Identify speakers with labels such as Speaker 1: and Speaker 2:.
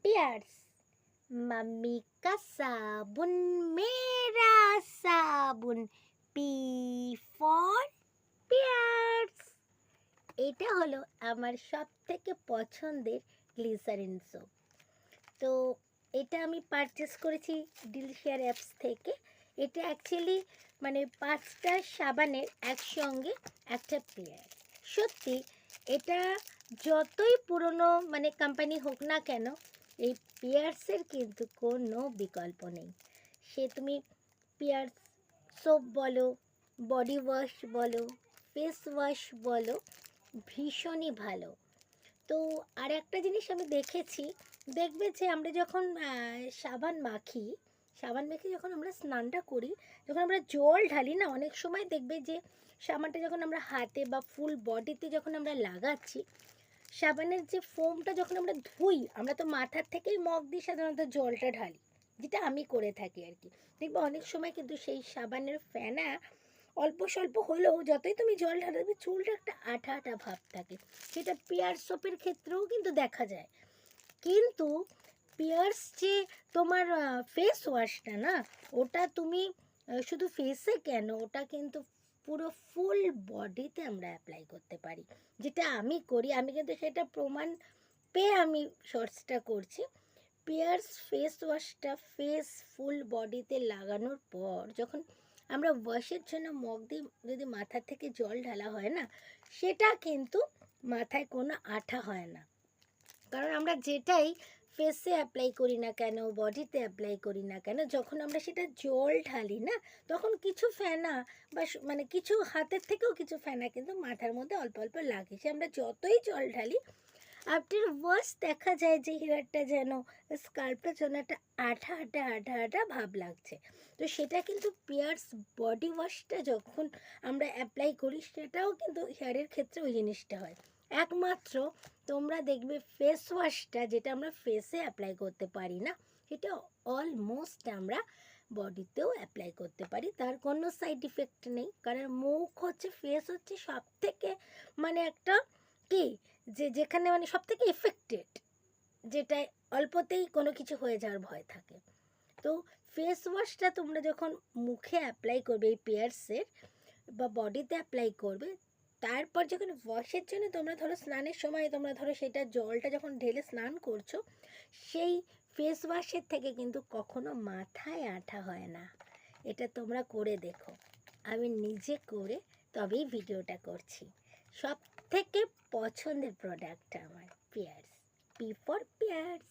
Speaker 1: Piers mummy का साबुन मेरा साबुन পি ফর পিয়ার্স। এটা হলো আমার সব থেকে পছন্দের গ্লিসারিন সোপ। তো এটা আমি পারচেস করেছি ডিলশেয়ার অ্যাপস থেকে। এটা অ্যাকচুয়ালি মানে 5টা সাবানের একসঙ্গে একটা পেয়ার। সত্যি এটা যতই পুরনো মানে কোম্পানি হোক না কেন, এই পিয়ার্সের কিন্তু কোনো বিকল্প নেই। সে তুমি পিয়ার্স সোপ বলো, বডি ওয়াশ বলো, ফেস ওয়াশ বলো, ভীষণই ভালো। তো আর একটা জিনিস আমি দেখেছি, দেখবে যে আমরা যখন সাবান মাখি যখন আমরা স্নানটা করি, যখন আমরা জল ঢালি না, অনেক সময় দেখবে যে সাবানটা যখন আমরা হাতে বা ফুল বডিতে যখন আমরা লাগাচ্ছি, সাবানের যে ফোমটা যখন আমরা ধুই, আমরা তো মাথার থেকেই মগ দিয়ে সাধারণত জলটা ঢালি, যেটা আমি করে থাকি আর কি। দেখবে অনেক সময় কিন্তু সেই সাবানের ফেনা অল্প স্বল্প হলেও যতই তুমি জল ঢালবে চুলটা একটা আঠা আঠা ভাব থাকে। সেটা পিয়ার্স সোপের ক্ষেত্রেও কিন্তু দেখা যায়। কিন্তু পিয়ার্স যে তোমার ফেস ওয়াশটা না, ওটা তুমি শুধু ফেসে কেন, ওটা কিন্তু পুরো ফুল বডিতে আমরা অ্যাপ্লাই করতে পারি, যেটা আমি করি। আমি কিন্তু সেটা প্রমাণ পেয়ে আমি শর্টসটা করছি। পিয়ার্স ফেস ওয়াশটা ফেস ফুল বডিতে লাগানোর পর যখন আমরা ওয়াশের জন্য মগ দিয়ে যদি মাথা থেকে জল ঢালা হয় না, সেটা কিন্তু মাথায় কোনো আঠা হয় না। কারণ আমরা যেটাই ফেসে অ্যাপ্লাই করি না কেন, বডিতে অ্যাপ্লাই করি না কেন, যখন আমরা সেটা জল ঢালি না, তখন কিছু ফেনা বা মানে কিছু হাতের থেকেও কিছু ফেনা কিন্তু মাথার মধ্যে অল্প অল্প লাগে। সে আমরা যতই জল ঢালি, আফটার ওয়াশ দেখা যায় যে হেয়ারটা যেন, স্কাল্পটা যেন একটা আঠা আঠা আঠা আঠা ভাব লাগছে। তো সেটা কিন্তু পিয়ার্স বডি ওয়াশটা যখন আমরা অ্যাপ্লাই করি, সেটাও কিন্তু হেয়ারের ক্ষেত্রে ওই জিনিসটা হয়। একমাত্র তোমরা দেখবে ফেস ওয়াশটা যেটা আমরা ফেসে অ্যাপ্লাই করতে পারি না, সেটা অলমোস্ট আমরা বডিতেও অ্যাপ্লাই করতে পারি। তার কোনো সাইড ইফেক্ট নেই, কারণ মুখ হচ্ছে, ফেস হচ্ছে সব থেকে মানে একটা কি, যেখানে মানে সব থেকে এফেক্টেড, যেটা অল্পতেই কোনো কিছু হয়ে যাওয়ার ভয় থাকে। তো ফেস ওয়াশটা তোমরা যখন মুখে অ্যাপ্লাই করবে এই পিয়ার্সের, বা বডিতে অ্যাপ্লাই করবে, তারপর যখন ওয়াশের জন্য তোমরা ধরো স্নানের সময় তোমরা ধরো সেটা জলটা যখন ঢেলে স্নান করছো, সেই ফেস ওয়াশের থেকে কিন্তু কখনো মাথায় আঠা হয় না। এটা তোমরা করে দেখো। আমি নিজে করে তবেই ভিডিওটা করছি। সব থেকে পছন্দের প্রোডাক্টটা আমার পিয়ার্স, পি ফর পিয়ার্স।